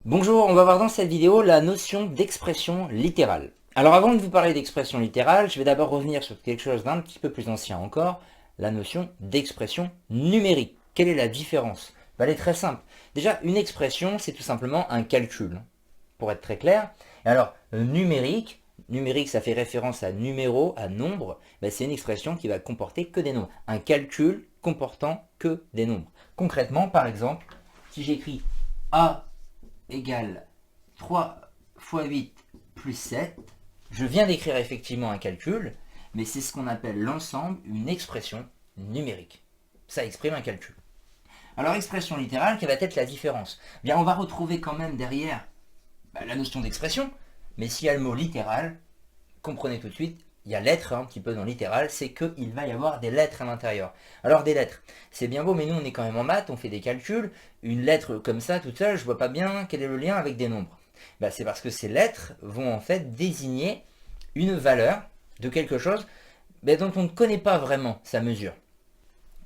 Bonjour, on va voir dans cette vidéo la notion d'expression littérale. Alors avant de vous parler d'expression littérale, je vais d'abord revenir sur quelque chose d'un petit peu plus ancien encore, la notion d'expression numérique. Quelle est la différence? Elle est très simple. Déjà, une expression, c'est tout simplement un calcul, pour être très clair. Et alors, numérique ça fait référence à numéro, à nombre, c'est une expression qui va comporter que des nombres. Un calcul comportant que des nombres. Concrètement, par exemple, si j'écris A égale 3 fois 8 plus 7. Je viens d'écrire effectivement un calcul, mais c'est ce qu'on appelle l'ensemble, une expression numérique. Ça exprime un calcul. Alors expression littérale, quelle va être la différence? Bien, on va retrouver quand même derrière la notion d'expression, mais s'il y a le mot littéral, comprenez tout de suite, il y a lettres un petit peu dans littéral, c'est qu'il va y avoir des lettres à l'intérieur. Alors des lettres, c'est bien beau, mais nous on est quand même en maths, on fait des calculs, une lettre comme ça toute seule, je vois pas bien quel est le lien avec des nombres. C'est parce que ces lettres vont en fait désigner une valeur de quelque chose dont on ne connaît pas vraiment sa mesure.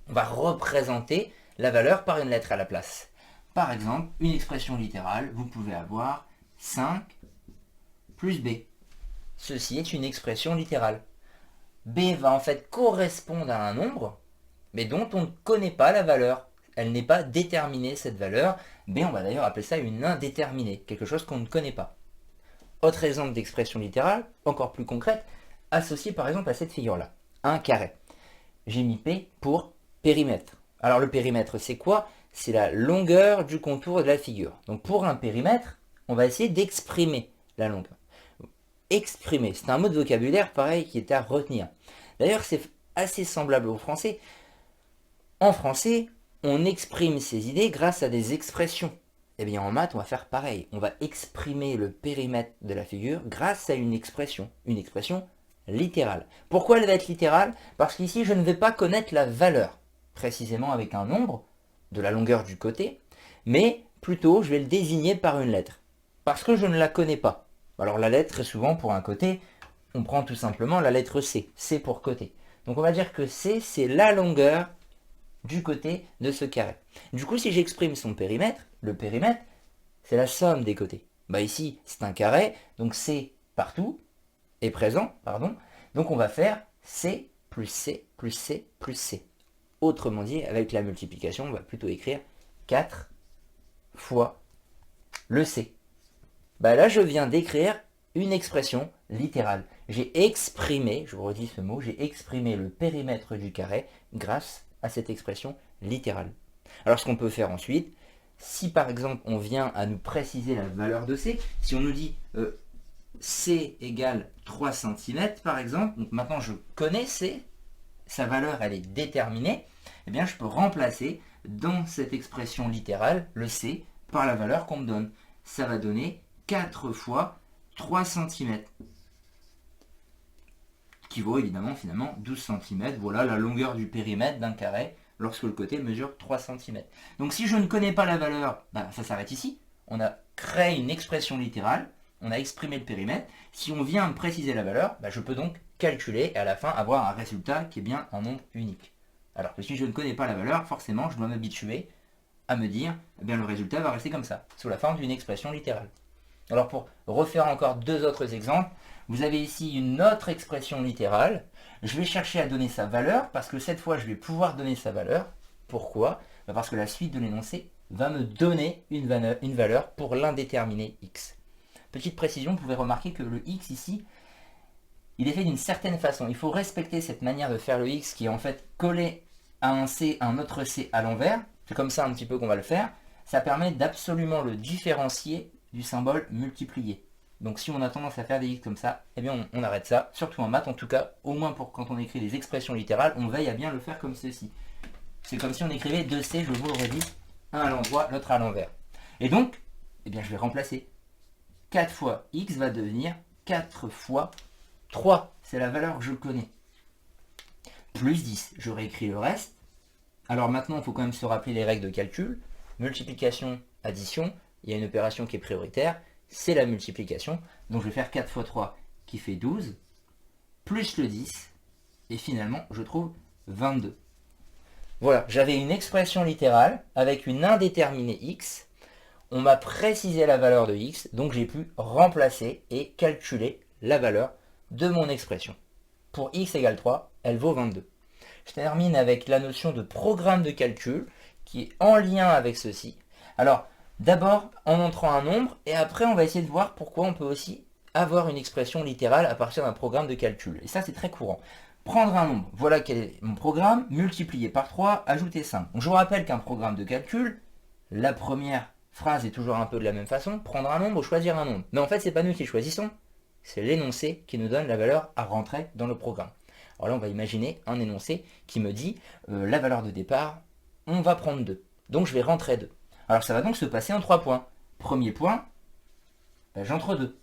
On va représenter la valeur par une lettre à la place. Par exemple, une expression littérale, vous pouvez avoir 5 plus B. Ceci est une expression littérale. B va en fait correspondre à un nombre, mais dont on ne connaît pas la valeur. Elle n'est pas déterminée, cette valeur. B, on va d'ailleurs appeler ça une indéterminée, quelque chose qu'on ne connaît pas. Autre exemple d'expression littérale, encore plus concrète, associée par exemple à cette figure-là. Un carré. J'ai mis P pour périmètre. Alors le périmètre, c'est quoi? C'est la longueur du contour de la figure. Donc pour un périmètre, on va essayer d'exprimer la longueur. Exprimer, c'est un mot de vocabulaire pareil qui est à retenir. D'ailleurs, c'est assez semblable au français. En français, on exprime ses idées grâce à des expressions. Eh bien, en maths, on va faire pareil. On va exprimer le périmètre de la figure grâce à une expression littérale. Pourquoi elle va être littérale? Parce qu'ici, je ne vais pas connaître la valeur, précisément avec un nombre, de la longueur du côté, mais plutôt, je vais le désigner par une lettre. Parce que je ne la connais pas. Alors la lettre, très souvent, pour un côté, on prend tout simplement la lettre C. C pour côté. Donc on va dire que C, c'est la longueur du côté de ce carré. Du coup, si j'exprime son périmètre, le périmètre, c'est la somme des côtés. Ici, c'est un carré, donc C partout est présent, pardon. Donc on va faire C plus C plus C plus C. Autrement dit, avec la multiplication, on va plutôt écrire 4 fois le C. Là, je viens d'écrire une expression littérale. J'ai exprimé, je vous redis ce mot, j'ai exprimé le périmètre du carré grâce à cette expression littérale. Alors, ce qu'on peut faire ensuite, si par exemple on vient à nous préciser la valeur de C, si on nous dit C égale 3 cm par exemple, donc maintenant je connais C, sa valeur elle est déterminée, eh bien je peux remplacer dans cette expression littérale le C par la valeur qu'on me donne. Ça va donner 4 fois 3 cm, qui vaut évidemment finalement 12 cm. Voilà la longueur du périmètre d'un carré lorsque le côté mesure 3 cm. Donc si je ne connais pas la valeur, ça s'arrête ici. On a créé une expression littérale, on a exprimé le périmètre. Si on vient me préciser la valeur, je peux donc calculer et à la fin avoir un résultat qui est bien un nombre unique. Alors que si je ne connais pas la valeur, forcément je dois m'habituer à me dire, le résultat va rester comme ça, sous la forme d'une expression littérale. Alors pour refaire encore deux autres exemples, vous avez ici une autre expression littérale. Je vais chercher à donner sa valeur, parce que cette fois je vais pouvoir donner sa valeur. Pourquoi? Parce que la suite de l'énoncé va me donner une valeur pour l'indéterminé x. Petite précision, vous pouvez remarquer que le x ici, il est fait d'une certaine façon. Il faut respecter cette manière de faire le x qui est en fait collé à un c, un autre c à l'envers. C'est comme ça un petit peu qu'on va le faire. Ça permet d'absolument le différencier du symbole multiplié. Donc si on a tendance à faire des x comme ça, on arrête ça, surtout en maths en tout cas, au moins pour quand on écrit des expressions littérales, on veille à bien le faire comme ceci. C'est comme si on écrivait 2c, je vous le redis, un à l'endroit, l'autre à l'envers. Et donc, je vais remplacer. 4 fois x va devenir 4 fois 3, c'est la valeur que je connais. Plus 10, je réécris le reste. Alors maintenant, il faut quand même se rappeler les règles de calcul. Multiplication, addition, il y a une opération qui est prioritaire, c'est la multiplication. Donc je vais faire 4 fois 3 qui fait 12, plus le 10, et finalement je trouve 22. Voilà, j'avais une expression littérale avec une indéterminée x. on m'a précisé la valeur de x, donc j'ai pu remplacer et calculer la valeur de mon expression. Pour x égale 3, elle vaut 22. Je termine avec la notion de programme de calcul qui est en lien avec ceci. Alors, d'abord en montrant un nombre, et après on va essayer de voir pourquoi on peut aussi avoir une expression littérale à partir d'un programme de calcul. Et ça, c'est très courant. Prendre un nombre, voilà quel est mon programme, multiplier par 3, ajouter 5. Donc, je vous rappelle qu'un programme de calcul, la première phrase est toujours un peu de la même façon, prendre un nombre ou choisir un nombre. Mais en fait, c'est pas nous qui choisissons, c'est l'énoncé qui nous donne la valeur à rentrer dans le programme. Alors là, on va imaginer un énoncé qui me dit la valeur de départ, on va prendre 2. Donc, je vais rentrer 2. Alors, ça va donc se passer en 3 points. Premier point, j'entre 2.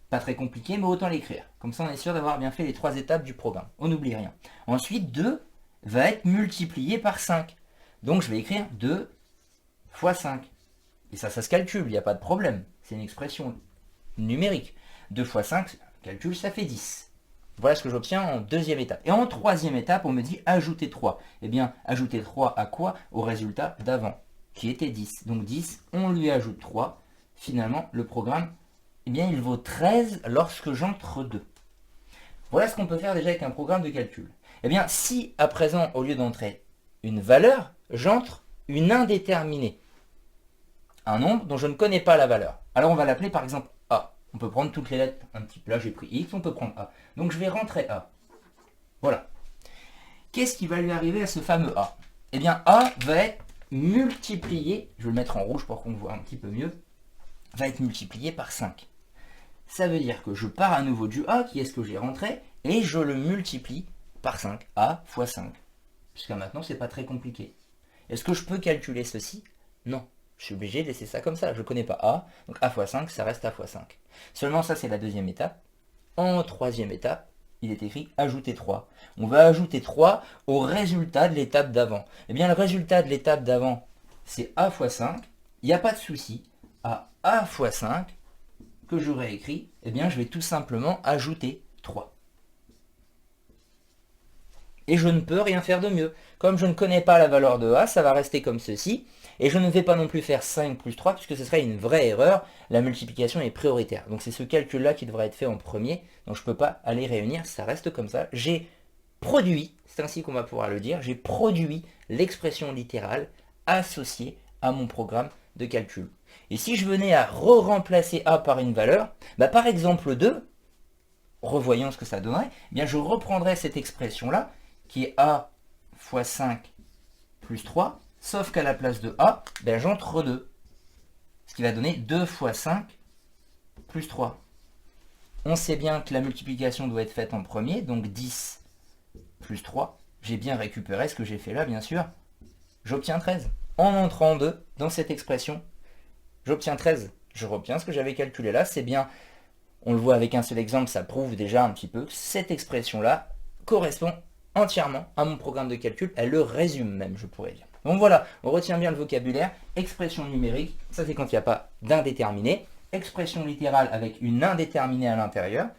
Pas très compliqué, mais autant l'écrire. Comme ça, on est sûr d'avoir bien fait les 3 étapes du programme. On n'oublie rien. Ensuite, 2 va être multiplié par 5. Donc, je vais écrire 2 fois 5. Et ça se calcule, il n'y a pas de problème. C'est une expression numérique. 2 fois 5, calcul, ça fait 10. Voilà ce que j'obtiens en deuxième étape. Et en troisième étape, on me dit ajouter 3. Eh bien, ajouter 3 à quoi? Au résultat d'avant, qui était 10. Donc 10, on lui ajoute 3. Finalement, le programme, eh bien, il vaut 13 lorsque j'entre 2. Voilà ce qu'on peut faire déjà avec un programme de calcul. Eh bien, si à présent, au lieu d'entrer une valeur, j'entre une indéterminée, un nombre dont je ne connais pas la valeur. Alors on va l'appeler par exemple A. On peut prendre toutes les lettres, un petit peu là j'ai pris X, on peut prendre A. Donc je vais rentrer A. Voilà. Qu'est-ce qui va lui arriver à ce fameux A? Eh bien A va être multiplié, je vais le mettre en rouge pour qu'on voit un petit peu mieux, va être multiplié par 5. Ça veut dire que je pars à nouveau du A, qui est ce que j'ai rentré, et je le multiplie par 5. A fois 5. Jusqu'à maintenant, c'est pas très compliqué. Est-ce que je peux calculer ceci? Non. Je suis obligé de laisser ça comme ça. Je ne connais pas A, donc A fois 5, ça reste A fois 5. Seulement ça, c'est la deuxième étape. En troisième étape, il est écrit ajouter 3. On va ajouter 3 au résultat de l'étape d'avant. Eh bien, le résultat de l'étape d'avant, c'est A fois 5. Il n'y a pas de souci. À A fois 5, que j'aurais écrit, eh bien, je vais tout simplement ajouter 3. Et je ne peux rien faire de mieux. Comme je ne connais pas la valeur de A, ça va rester comme ceci. Et je ne vais pas non plus faire 5 plus 3, puisque ce serait une vraie erreur. La multiplication est prioritaire. Donc c'est ce calcul-là qui devrait être fait en premier. Donc je ne peux pas aller réunir, ça reste comme ça. J'ai produit, c'est ainsi qu'on va pouvoir le dire, j'ai produit l'expression littérale associée à mon programme de calcul. Et si je venais à re-remplacer A par une valeur, par exemple 2, revoyons ce que ça donnerait, eh bien je reprendrais cette expression-là, qui est A fois 5 plus 3, sauf qu'à la place de A, j'entre 2. Ce qui va donner 2 fois 5 plus 3. On sait bien que la multiplication doit être faite en premier, donc 10 plus 3. J'ai bien récupéré ce que j'ai fait là, bien sûr. J'obtiens 13. En entrant 2 dans cette expression, j'obtiens 13. Je reviens ce que j'avais calculé là, c'est bien. On le voit avec un seul exemple, ça prouve déjà un petit peu que cette expression-là correspond entièrement à mon programme de calcul. Elle le résume même, je pourrais dire. Donc voilà, on retient bien le vocabulaire. Expression numérique, ça c'est quand il n'y a pas d'indéterminé. Expression littérale avec une indéterminée à l'intérieur.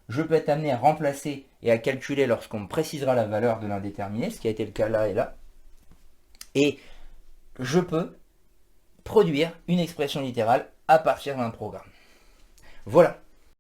Je peux être amené à remplacer et à calculer lorsqu'on me précisera la valeur de l'indéterminé, ce qui a été le cas là et là. Et je peux produire une expression littérale à partir d'un programme. Voilà.